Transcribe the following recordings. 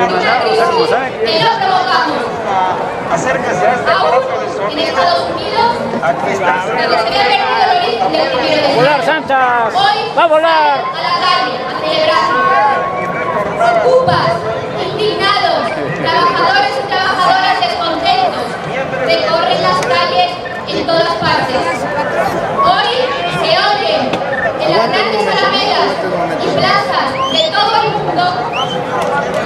que no provocamos. Acérquese a este aparato de sonido. En Estados Unidos, Aquí está. donde se había perdido el origen del 1 de mayo. ¡Volar, Santas! Hoy ¡Va a volar! salen a la calle a celebrar. Ocupas, indignados, trabajadores y trabajadoras descontentos, recorren las calles en todas partes. Hoy se oyen en las grandes alamedas y plazas de todo el mundo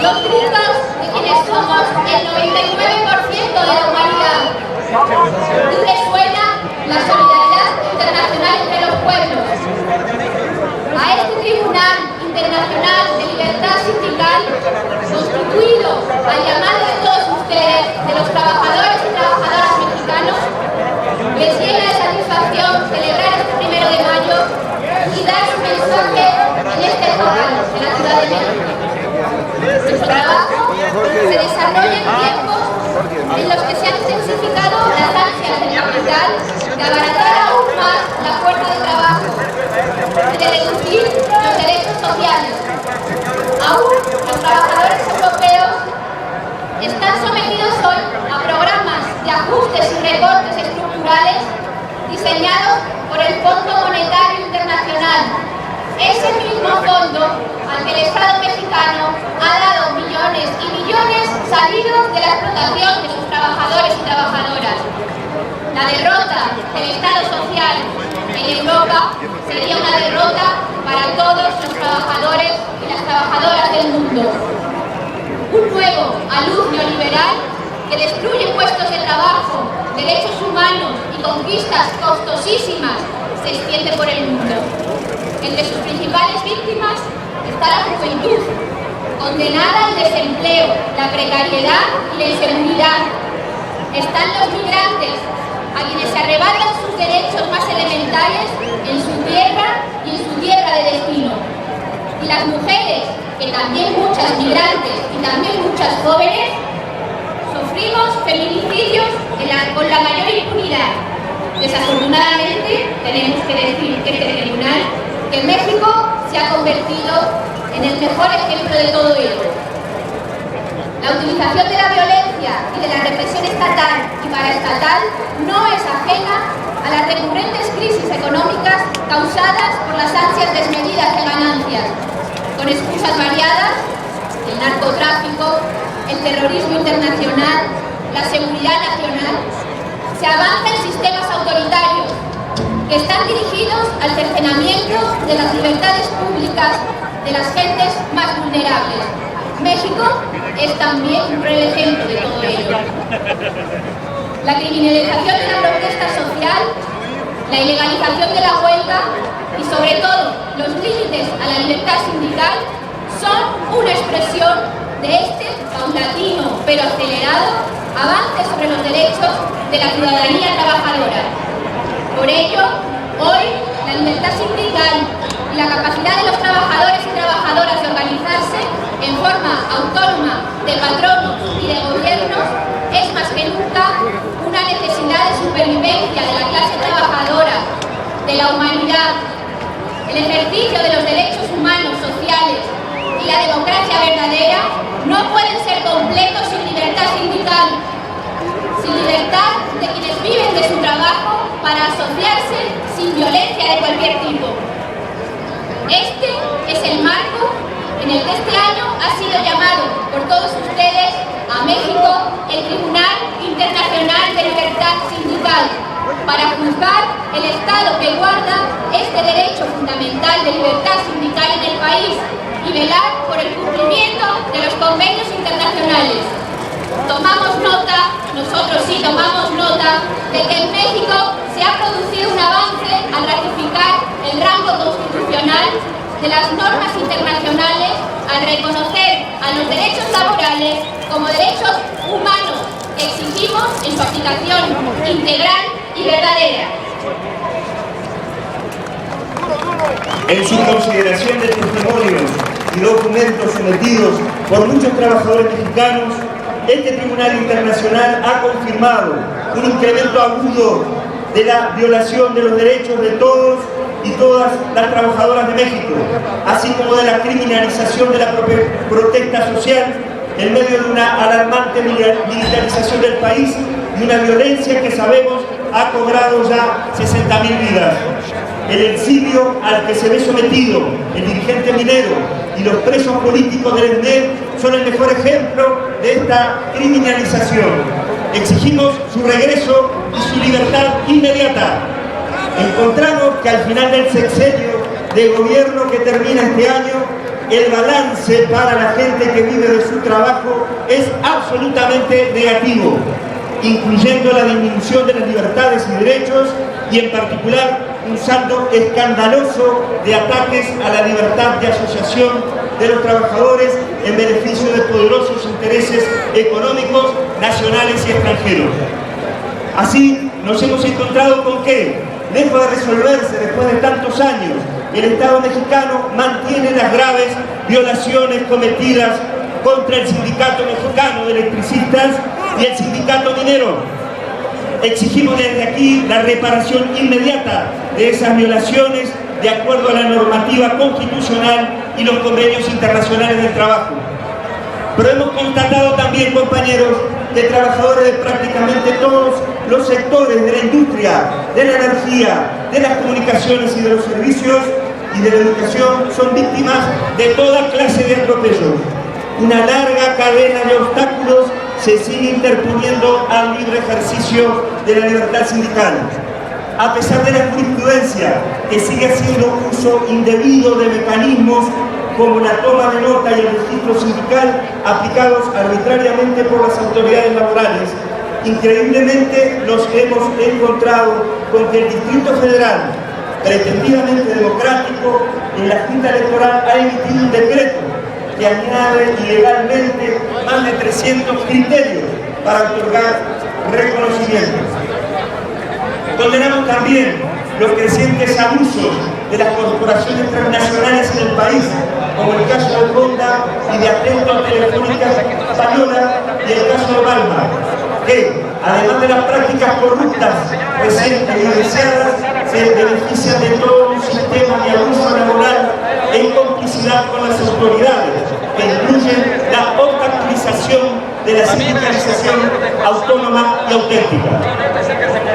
los gritos de quienes somos el 99% de la humanidad. Y resuena la solidaridad internacional entre los pueblos. A este Tribunal Internacional de Libertad Sindical, constituido al llamado de todos ustedes, de los trabajadores y trabajadoras mexicanos, les llena de satisfacción celebrar este 1 de mayo y dar su mensaje en este local de la Ciudad de México. Nuestro trabajo se desarrolla en tiempos en los que se han intensificado las ansias del capital de abaratar aún más la fuerza de trabajo y de reducir los derechos sociales. Aún los trabajadores europeos están sometidos hoy a programas de ajustes y recortes estructurales diseñados por el Fondo Monetario Internacional, ese mismo fondo al que el Estado mexicano ha dado millones y millones salidos de la explotación de sus trabajadores y trabajadoras. La derrota del Estado social en Europa sería una derrota para todos los trabajadores y las trabajadoras del mundo. Un nuevo alud neoliberal que destruye puestos de trabajo, derechos humanos y conquistas costosísimas se extiende por el mundo. Entre sus principales víctimas está la juventud, condenada al desempleo, la precariedad y la inseguridad. Están los migrantes, a quienes se arrebatan sus derechos más elementales en su tierra y en su tierra de destino. Y las mujeres, que también muchas migrantes y también muchas jóvenes, sufrimos feminicidios con la mayor impunidad. Desafortunadamente, tenemos que decir que este tribunal, que México se ha convertido en el mejor ejemplo de todo ello. La utilización de la violencia y de la represión estatal y paraestatal no es ajena a las recurrentes crisis económicas causadas por las ansias desmedidas de ganancias, con excusas variadas: el narcotráfico, el terrorismo internacional, la seguridad nacional. Se avanza en sistemas autoritarios que están dirigidos al cercenamiento de las libertades públicas de las gentes más vulnerables. México es también un cruel ejemplo de todo ello. La criminalización de la protesta social, la ilegalización de la huelga y sobre todo los límites a la libertad sindical son una expresión de este paulatino pero acelerado avance sobre los derechos de la ciudadanía trabajadora. Por ello, hoy la libertad sindical y la capacidad de los trabajadores y trabajadoras de organizarse en forma autónoma de patronos y de gobiernos es más que nunca una necesidad de supervivencia de la clase trabajadora, de la humanidad. El ejercicio de los derechos humanos, sociales y la democracia verdadera no pueden ser completos sin libertad sindical, sin libertad de quienes viven de su trabajo para asociarse sin violencia de cualquier tipo. Este es el marco en el que este año ha sido llamado por todos ustedes a México el Tribunal Internacional de Libertad Sindical, para juzgar el Estado que guarda este derecho fundamental de libertad sindical en el país y velar por el cumplimiento de los convenios internacionales. Tomamos nota, nosotros sí tomamos nota, de que en México se ha producido un avance al ratificar el rango constitucional de las normas internacionales, al reconocer a los derechos laborales como derechos humanos que exigimos en su aplicación integral y verdadera. En su consideración de testimonios y documentos sometidos por muchos trabajadores mexicanos, este Tribunal Internacional ha confirmado un incremento agudo de la violación de los derechos de todos y todas las trabajadoras de México, así como de la criminalización de la protesta social en medio de una alarmante militarización del país y una violencia que sabemos ha cobrado ya 60.000 vidas. El exilio al que se ve sometido el dirigente minero y los presos políticos del ENDER son el mejor ejemplo de esta criminalización. Exigimos su regreso y su libertad inmediata. Encontramos que al final del sexenio de gobierno que termina este año, el balance para la gente que vive de su trabajo es absolutamente negativo, incluyendo la disminución de las libertades y derechos y en particular un saldo escandaloso de ataques a la libertad de asociación de los trabajadores en beneficio de poderosos intereses económicos nacionales y extranjeros. Así nos hemos encontrado con que, lejos de resolverse después de tantos años, el Estado mexicano mantiene las graves violaciones cometidas contra el Sindicato Mexicano de Electricistas y el Sindicato Minero. Exigimos desde aquí la reparación inmediata de esas violaciones de acuerdo a la normativa constitucional y los convenios internacionales del trabajo. Pero hemos constatado también, compañeros, que trabajadores de prácticamente todos los sectores de la industria, de la energía, de las comunicaciones y de los servicios y de la educación son víctimas de toda clase de atropellos. Una larga cadena de obstáculos se sigue interponiendo al libre ejercicio de la libertad sindical. A pesar de la jurisprudencia que sigue haciendo uso indebido de mecanismos como la toma de nota y el registro sindical aplicados arbitrariamente por las autoridades laborales, increíblemente nos hemos encontrado con que el Distrito Federal, pretendidamente democrático, en la Junta Electoral ha emitido un decreto que añade ilegalmente más de 300 criterios para otorgar reconocimientos. Condenamos también los crecientes abusos de las corporaciones transnacionales en el país, como el caso de Honda y de Atento Telefónica Española y el caso de Balma, que, además de las prácticas corruptas recientes y deseadas, se benefician de todo un sistema de abuso laboral en complicidad con las autoridades, que incluyen la obstaculización de la sindicalización autónoma y auténtica.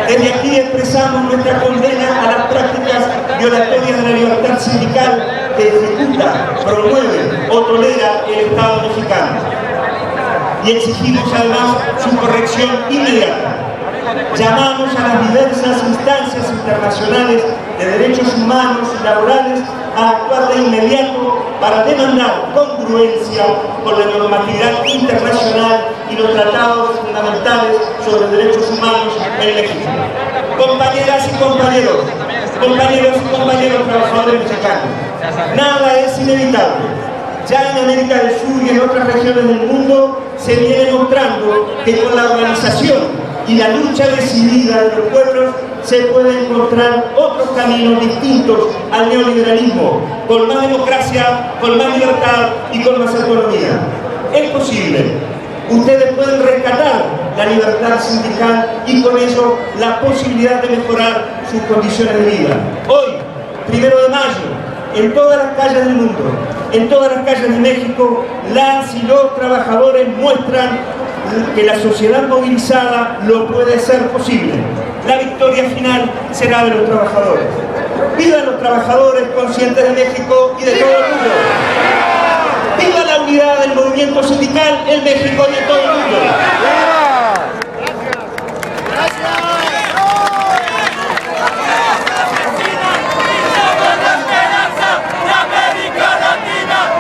Desde aquí expresamos nuestra condena a las prácticas violatorias de la libertad sindical que ejecuta, promueve o tolera el Estado mexicano. Y exigimos además su corrección inmediata. Llamamos a las diversas instancias internacionales de derechos humanos y laborales a actuar de inmediato para demandar congruencia con la normatividad internacional y los tratados fundamentales sobre derechos humanos en México. Compañeras y compañeros, trabajadores mexicanos, nada es inevitable. Ya en América del Sur y en otras regiones del mundo se viene mostrando que con la organización y la lucha decidida de los pueblos se pueden encontrar otros caminos distintos al neoliberalismo, con más democracia, con más libertad y con más autonomía. Es posible. Ustedes pueden rescatar la libertad sindical y con eso la posibilidad de mejorar sus condiciones de vida. Hoy, 1 de mayo, en todas las calles del mundo, en todas las calles de México, las y los trabajadores muestran que la sociedad movilizada lo puede hacer posible. La victoria final será de los trabajadores. ¡Vivan los trabajadores conscientes de México y de todo el mundo! ¡Viva la unidad del movimiento sindical en México y en todo el mundo!